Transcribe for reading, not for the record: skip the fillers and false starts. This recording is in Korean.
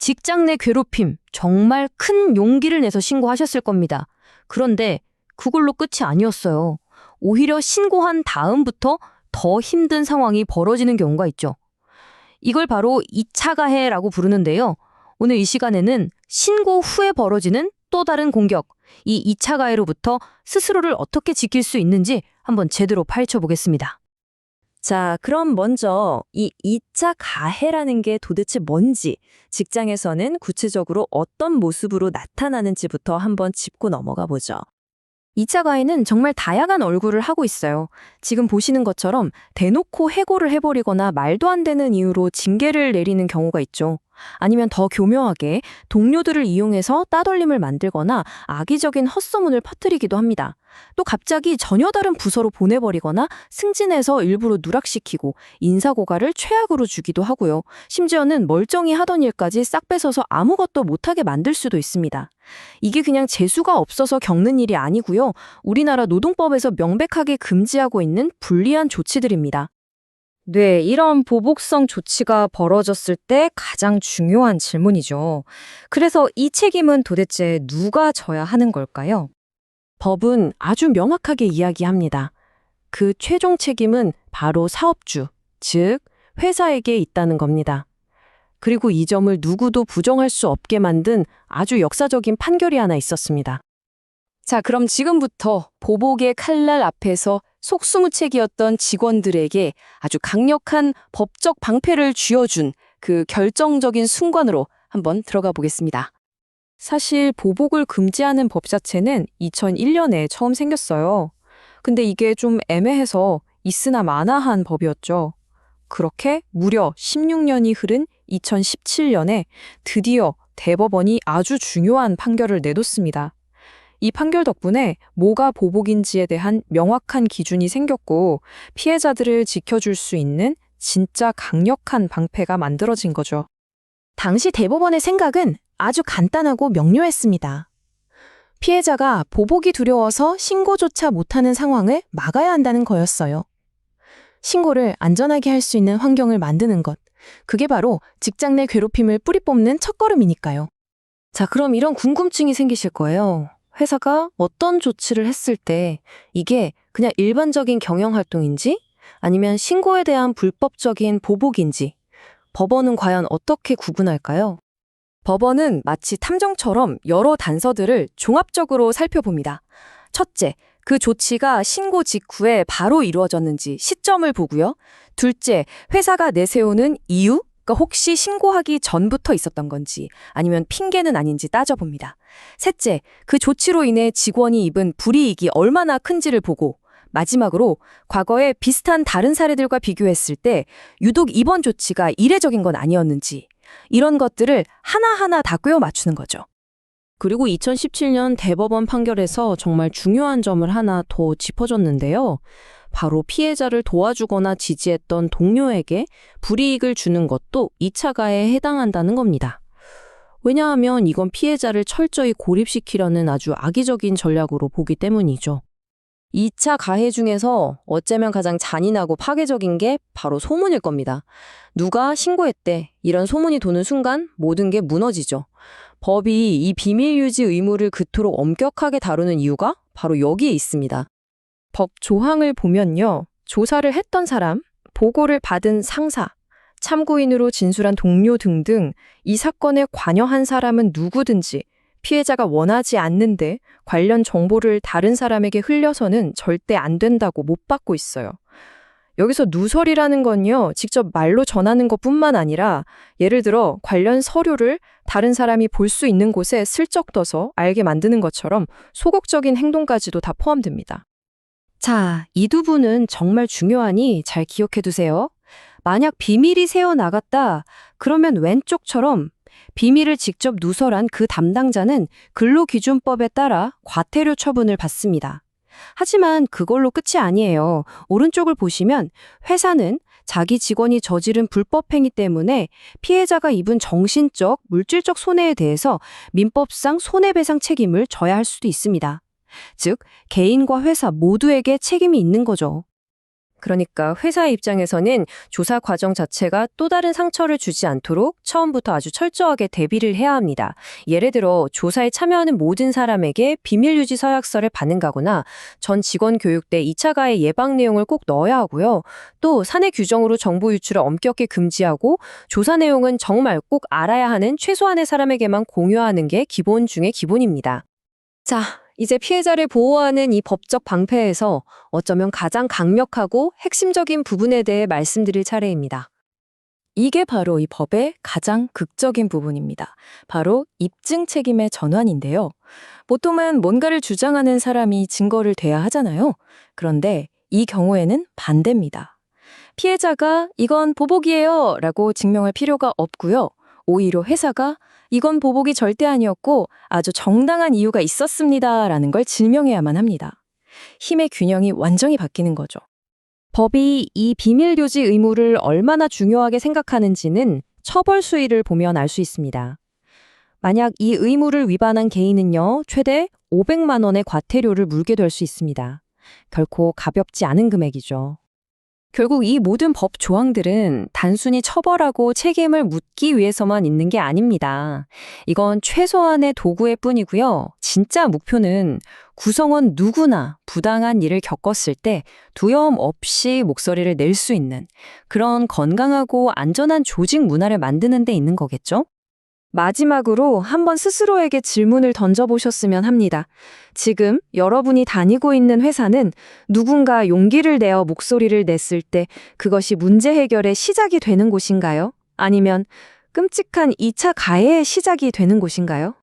직장 내 괴롭힘, 정말 큰 용기를 내서 신고하셨을 겁니다. 그런데 그걸로 끝이 아니었어요. 오히려 신고한 다음부터 더 힘든 상황이 벌어지는 경우가 있죠. 이걸 바로 2차 가해라고 부르는데요. 오늘 이 시간에는 신고 후에 벌어지는 또 다른 공격, 이 2차 가해로부터 스스로를 어떻게 지킬 수 있는지 한번 제대로 파헤쳐 보겠습니다. 자, 그럼 먼저 이 2차 가해라는 게 도대체 뭔지, 직장에서는 구체적으로 어떤 모습으로 나타나는지부터 한번 짚고 넘어가 보죠. 2차 가해는 정말 다양한 얼굴을 하고 있어요. 지금 보시는 것처럼 대놓고 해고를 해버리거나 말도 안 되는 이유로 징계를 내리는 경우가 있죠. 아니면 더 교묘하게 동료들을 이용해서 따돌림을 만들거나 악의적인 헛소문을 퍼뜨리기도 합니다. 또 갑자기 전혀 다른 부서로 보내버리거나 승진해서 일부러 누락시키고 인사고과를 최악으로 주기도 하고요. 심지어는 멀쩡히 하던 일까지 싹 뺏어서 아무것도 못하게 만들 수도 있습니다. 이게 그냥 재수가 없어서 겪는 일이 아니고요. 우리나라 노동법에서 명백하게 금지하고 있는 불리한 조치들입니다. 네, 이런 보복성 조치가 벌어졌을 때 가장 중요한 질문이죠. 그래서 이 책임은 도대체 누가 져야 하는 걸까요? 법은 아주 명확하게 이야기합니다. 그 최종 책임은 바로 사업주, 즉 회사에게 있다는 겁니다. 그리고 이 점을 누구도 부정할 수 없게 만든 아주 역사적인 판결이 하나 있었습니다. 자, 그럼 지금부터 보복의 칼날 앞에서 속수무책이었던 직원들에게 아주 강력한 법적 방패를 쥐어준 그 결정적인 순간으로 한번 들어가 보겠습니다. 사실 보복을 금지하는 법 자체는 2001년에 처음 생겼어요. 근데 이게 좀 애매해서 있으나 마나한 법이었죠. 그렇게 무려 16년이 흐른 2017년에 드디어 대법원이 아주 중요한 판결을 내뒀습니다. 이 판결 덕분에 뭐가 보복인지에 대한 명확한 기준이 생겼고 피해자들을 지켜줄 수 있는 진짜 강력한 방패가 만들어진 거죠. 당시 대법원의 생각은 아주 간단하고 명료했습니다. 피해자가 보복이 두려워서 신고조차 못하는 상황을 막아야 한다는 거였어요. 신고를 안전하게 할 수 있는 환경을 만드는 것, 그게 바로 직장 내 괴롭힘을 뿌리 뽑는 첫걸음이니까요. 자, 그럼 이런 궁금증이 생기실 거예요. 회사가 어떤 조치를 했을 때 이게 그냥 일반적인 경영활동인지 아니면 신고에 대한 불법적인 보복인지 법원은 과연 어떻게 구분할까요? 법원은 마치 탐정처럼 여러 단서들을 종합적으로 살펴봅니다. 첫째, 그 조치가 신고 직후에 바로 이루어졌는지 시점을 보고요. 둘째, 회사가 내세우는 이유? 그러니까 혹시 신고하기 전부터 있었던 건지 아니면 핑계는 아닌지 따져봅니다. 셋째, 그 조치로 인해 직원이 입은 불이익이 얼마나 큰지를 보고 마지막으로 과거에 비슷한 다른 사례들과 비교했을 때 유독 이번 조치가 이례적인 건 아니었는지 이런 것들을 하나하나 다 꿰어 맞추는 거죠. 그리고 2017년 대법원 판결에서 정말 중요한 점을 하나 더 짚어줬는데요. 바로 피해자를 도와주거나 지지했던 동료에게 불이익을 주는 것도 2차 가해에 해당한다는 겁니다. 왜냐하면 이건 피해자를 철저히 고립시키려는 아주 악의적인 전략으로 보기 때문이죠. 2차 가해 중에서 어쩌면 가장 잔인하고 파괴적인 게 바로 소문일 겁니다. 누가 신고했대. 이런 소문이 도는 순간 모든 게 무너지죠. 법이 이 비밀 유지 의무를 그토록 엄격하게 다루는 이유가 바로 여기에 있습니다. 법 조항을 보면요. 조사를 했던 사람, 보고를 받은 상사, 참고인으로 진술한 동료 등등 이 사건에 관여한 사람은 누구든지 피해자가 원하지 않는데 관련 정보를 다른 사람에게 흘려서는 절대 안 된다고 못 받고 있어요. 여기서 누설이라는 건요, 직접 말로 전하는 것뿐만 아니라 예를 들어 관련 서류를 다른 사람이 볼 수 있는 곳에 슬쩍 둬서 알게 만드는 것처럼 소극적인 행동까지도 다 포함됩니다. 자, 이 두 분은 정말 중요하니 잘 기억해 두세요. 만약 비밀이 새어나갔다, 그러면 왼쪽처럼 비밀을 직접 누설한 그 담당자는 근로기준법에 따라 과태료 처분을 받습니다. 하지만 그걸로 끝이 아니에요. 오른쪽을 보시면 회사는 자기 직원이 저지른 불법 행위 때문에 피해자가 입은 정신적, 물질적 손해에 대해서 민법상 손해배상 책임을 져야 할 수도 있습니다. 즉, 개인과 회사 모두에게 책임이 있는 거죠. 그러니까 회사의 입장에서는 조사 과정 자체가 또 다른 상처를 주지 않도록 처음부터 아주 철저하게 대비를 해야 합니다. 예를 들어 조사에 참여하는 모든 사람에게 비밀 유지 서약서를 받는다거나 전 직원 교육 때 2차 가해 예방 내용을 꼭 넣어야 하고요. 또 사내 규정으로 정보 유출을 엄격히 금지하고 조사 내용은 정말 꼭 알아야 하는 최소한의 사람에게만 공유하는 게 기본 중의 기본입니다. 자, 이제 피해자를 보호하는 이 법적 방패에서 어쩌면 가장 강력하고 핵심적인 부분에 대해 말씀드릴 차례입니다. 이게 바로 이 법의 가장 극적인 부분입니다. 바로 입증 책임의 전환인데요. 보통은 뭔가를 주장하는 사람이 증거를 대야 하잖아요. 그런데 이 경우에는 반대입니다. 피해자가 이건 보복이에요 라고 증명할 필요가 없고요. 오히려 회사가 이건 보복이 절대 아니었고 아주 정당한 이유가 있었습니다 라는 걸 증명해야만 합니다. 힘의 균형이 완전히 바뀌는 거죠. 법이 이 비밀 유지 의무를 얼마나 중요하게 생각하는지는 처벌 수위를 보면 알 수 있습니다. 만약 이 의무를 위반한 개인은요, 최대 500만 원의 과태료를 물게 될 수 있습니다. 결코 가볍지 않은 금액이죠. 결국 이 모든 법 조항들은 단순히 처벌하고 책임을 묻기 위해서만 있는 게 아닙니다. 이건 최소한의 도구일 뿐이고요. 진짜 목표는 구성원 누구나 부당한 일을 겪었을 때 두려움 없이 목소리를 낼 수 있는 그런 건강하고 안전한 조직 문화를 만드는 데 있는 거겠죠? 마지막으로 한번 스스로에게 질문을 던져보셨으면 합니다. 지금 여러분이 다니고 있는 회사는 누군가 용기를 내어 목소리를 냈을 때 그것이 문제 해결의 시작이 되는 곳인가요? 아니면 끔찍한 2차 가해의 시작이 되는 곳인가요?